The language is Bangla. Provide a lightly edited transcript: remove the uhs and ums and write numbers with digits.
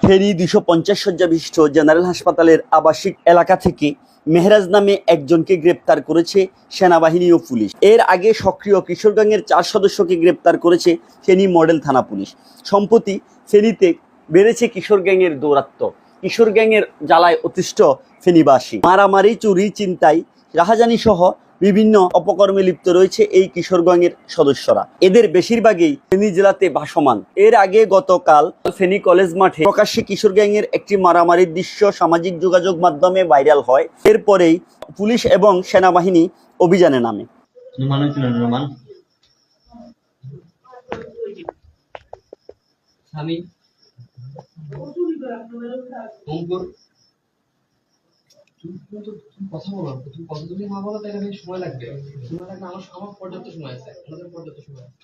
ফেনী 250 শয্যা বিশিষ্ট জেনারেল হাসপাতালের আবাসিক এলাকা থেকে মেহরাজ নামে একজনকে গ্রেপ্তার করেছে সেনাবাহিনী ও পুলিশ। এর আগে সক্রিয় কিশোর গ্যাংয়ের 4 সদস্যকে গ্রেপ্তার করেছে ফেনী মডেল থানা পুলিশ। সম্প্রতি ফেনীতে বেড়েছে কিশোর গ্যাংয়ের দৌরাত্ম্য। কিশোর গ্যাংয়ের জ্বালায় অতিষ্ঠ ফেনীবাসী। মারামারি, চুরি, ছিনতাই, রাহাজানি সহ বিভিন্ন অপকর্মে লিপ্ত রয়েছে এই কিশোর গ্যাংয়ের সদস্যরা। এদের বেশিরভাগই ফেনী জেলাতে ভাসমান। এর আগে গতকাল ফেনী কলেজ মাঠে প্রকাশ্যে কিশোর গ্যাংয়ের একটি মারামারির দৃশ্য সামাজিক যোগাযোগ মাধ্যমে ভাইরাল হয়। এরপরেই পুলিশ এবং সেনাবাহিনী অভিযানে নামে। কথা বলো, তুমি কথা যদি না বলো তাহলে সময় লাগবে। আমার পর্যাপ্ত সময় আছে, আমাদের পর্যাপ্ত সময় আছে।